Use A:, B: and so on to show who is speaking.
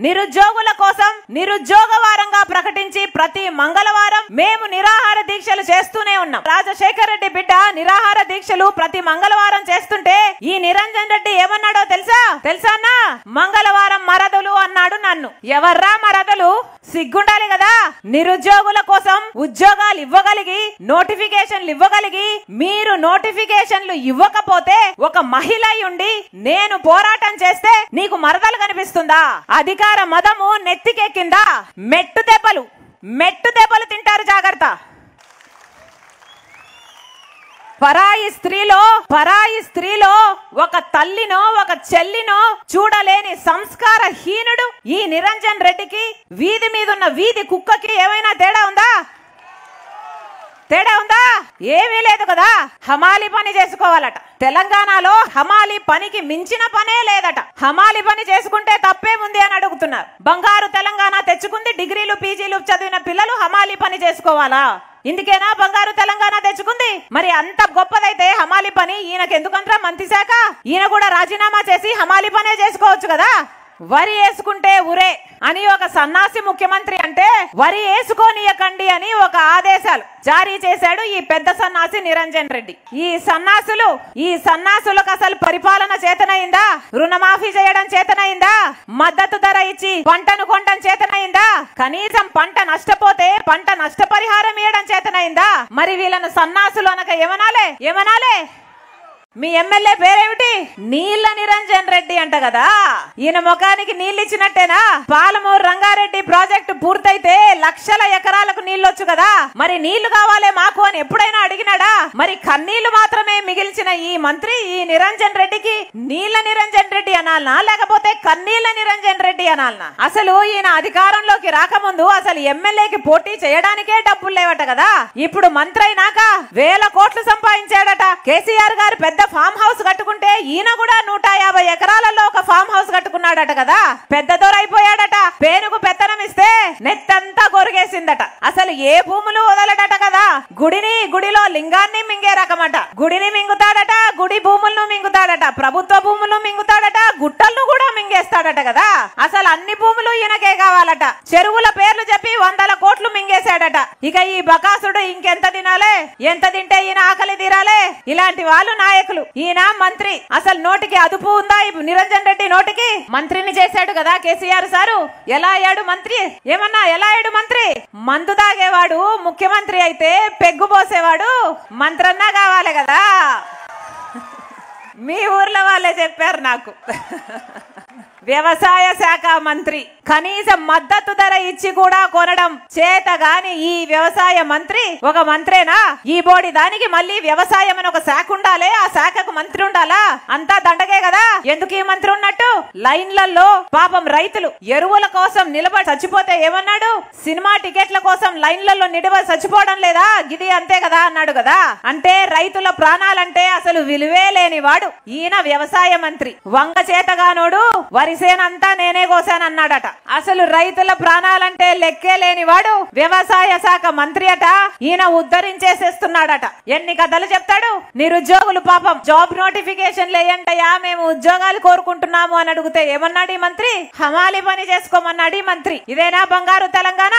A: నిరుద్యోగుల కోసం నిరుద్యోగ వారంగా ప్రకటించి ప్రతి మంగళవారం మేము నిరాహార దీక్షలు చేస్తూనే ఉన్నాం. రాజశేఖర్ రెడ్డి బిడ్డ నిరాహార దీక్షలు ప్రతి మంగళవారం చేస్తుంటే ఈ నిరంజన్ రెడ్డి ఏమన్నాడో తెలుసా అన్న? మంగళవారం మరదలు అన్నాడు నన్ను. ఎవర్రా మరదలు? సిగ్గుండాలి కదా. నిరుద్యోగుల కోసం ఉద్యోగాలు ఇవ్వగలిగి నోటిఫికేషన్లు ఇవ్వగలిగి మీరు నోటిఫికేషన్లు ఇవ్వకపోతే ఒక మహిళ ఉండి నేను పోరాటం చేస్తే నీకు మరదలు కనిపిస్తుందా? అధికార మదము నెత్తికెక్కిందా? మెట్టు దెబ్బలు తింటారు, జాగ్రత్త. పరాయి స్త్రీలో ఒక తల్లినో ఒక చెల్లినో చూడలేని సంస్కార హీనుడు ఈ నిరంజన్ రెడ్డికి వీధి మీద ఉన్న వీధి కుక్కకి ఏమైనా తేడా ఉందా? ఏమీ లేదు కదా. హమాలి పని చేసుకోవాలట. తెలంగాణలో హమాలి పనికి మించిన పనే లేదట. హమాలి పని చేసుకుంటే తప్పేముంది అని అడుగుతున్నారు. బంగారు తెలంగాణ తెచ్చుకుంది, డిగ్రీలు పీజీలు చదివిన పిల్లలు హమాలి పని చేసుకోవాలా? ఇందుకేనా బంగారు తెలంగాణ తెచ్చుకుంది? మరి అంత గొప్పదైతే హమాలి పని ఈయనకెందుకంటారా మంత్రి శాఖ? ఈయన కూడా రాజీనామా చేసి హమాలి పనే చేసుకోవచ్చు కదా. వరి వేసుకుంటే ఉరే అని ఒక సన్నాసి ముఖ్యమంత్రి అంటే వరి వేసుకోనియకండి అని ఒక ఆదేశాలు జారీ చేశాడు ఈ పెద్ద సన్నాసి నిరంజన్ రెడ్డి. ఈ సన్నాసులకు అసలు పరిపాలన చేతనైందా? రుణమాఫీ చేయడం చేతనైందా? మద్దతు ధర ఇచ్చి పంటను కొనడం చేతనైందా? కనీసం పంట నష్టపోతే పంట నష్టపరిహారం ఇవ్వడం చేతనైందా? మరి వీళ్ళను సన్నాసులు అనక ఏమనాలే? మీ ఎమ్మెల్యే పేరేమిటి? నీళ్ల నిరంజన్ రెడ్డి అంట కదా. ఈయన ముఖానికి నీళ్లు ఇచ్చినట్టేనా? పాలమూరు రంగారెడ్డి ప్రాజెక్టు పూర్తయితే లక్షల ఎకరాలకు నీళ్లొచ్చు కదా. మరి నీళ్లు కావాలే మాకు అని ఎప్పుడైనా అడిగినాడా? మరి కన్నీళ్లు మాత్రమే మిగిల్చిన ఈ మంత్రి ఈ నిరంజన్ రెడ్డికి నీళ్ల నిరంజన్ రెడ్డి అనాలనా లేకపోతే కన్నీళ్ల నిరంజన్ రెడ్డి అనాలనా? అసలు ఈయన అధికారంలోకి రాకముందు అసలు ఎమ్మెల్యేకి పోటీ చేయడానికే డబ్బులు లేవట కదా. ఇప్పుడు మంత్రి అయినాక 1000 కోట్లు సంపాదించాడట. కేసీఆర్ గారు పెద్ద ఫామ్ హౌస్ కట్టుకుంటే ఈయన కూడా 150 ఎకరాలలో ఒక ఫామ్ హౌస్ కట్టుకున్నాడట కదా. పెద్ద దొర అయిపోయాడట. పేనుకు పెత్తనం ఇస్తే నెత్తంతా గొరిగేసిందట. అసలు ఏ భూములు వదలడట కదా. గుడిలో లింగాన్ని మింగే రకమట. గుడిని మింగుతాడట, గుడి భూములను మింగుతాడట, ప్రభుత్వ భూములు మింగుతాడట, గుట్టలను కూడా మింగేస్తాడట కదా. అసలు అన్ని భూములు ఈయనకే కావాలట. చెరువుల పేర్లు చెప్పి 100 కోట్లు మింగేశాడట. ఇక ఈ బకాసుడు ఇంకెంత తినాలే? ఎంత తింటే ఈయన ఆకలి తీరాలే? ఇలాంటి వాళ్ళు నాయకులు. ఈయన మంత్రి. అసలు నోటికి అదుపు ఉందా? నిరంజన్ రెడ్డి నోటికి మంత్రిని చేశాడు కదా కేసీఆర్ సారు. ఎలా అయ్యాడు మంత్రి? ఎలా అయ్యాడు మంత్రి? మందు తాగేవాడు ముఖ్యమంత్రి అయితే పెగ్గు పోసేవాడు మంత్రన్నా కావాలి కదా. మీ ఊర్లో వాళ్ళే చెప్పారు నాకు. వ్యవసాయ శాఖ మంత్రి కనీస మద్దతు ధర ఇచ్చి కూడా కొనడం చేత గాని ఈ వ్యవసాయ మంత్రి ఒక మంత్రేనా? ఈ బోడి దానికి మళ్ళీ వ్యవసాయం అని ఒక శాఖ ఉండాలి. ఆ శాఖకు మంత్రి ఉండాలా? అంతా దండగే కదా. ఎందుకు ఈ మంత్రి ఉన్నట్టు? లైన్లలో పాపం రైతులు ఎరువుల కోసం నిలబడి చచ్చిపోతే ఏమన్నాడు? సినిమా టికెట్ల కోసం లైన్లలో నిలబడి చచ్చిపోవడం లేదా? గిది అంతే కదా అన్నాడు కదా. అంటే రైతుల ప్రాణాలంటే అసలు విలువే లేని వాడు ఈయన వ్యవసాయ మంత్రి. వంగ చేతగానోడు వరిసేనంతా నేనే కోసానన్నాడట. అసలు రైతుల ప్రాణాలంటే లెక్కే లేని వాడు వ్యవసాయ శాఖ మంత్రి అట. ఈయన ఉద్ధరించేసేస్తున్నాడట. ఎన్ని కథలు చెప్తాడు. నిరుద్యోగులు పాపం జాబ్ నోటిఫికేషన్లు వేయంటయా, మేము ఉద్యోగాలు కోరుకుంటున్నాము అని అడిగితే ఏమన్నాడు ఈ మంత్రి? హమాలి పని చేసుకోమన్నాడు ఈ మంత్రి. ఇదేనా బంగారు తెలంగాణ?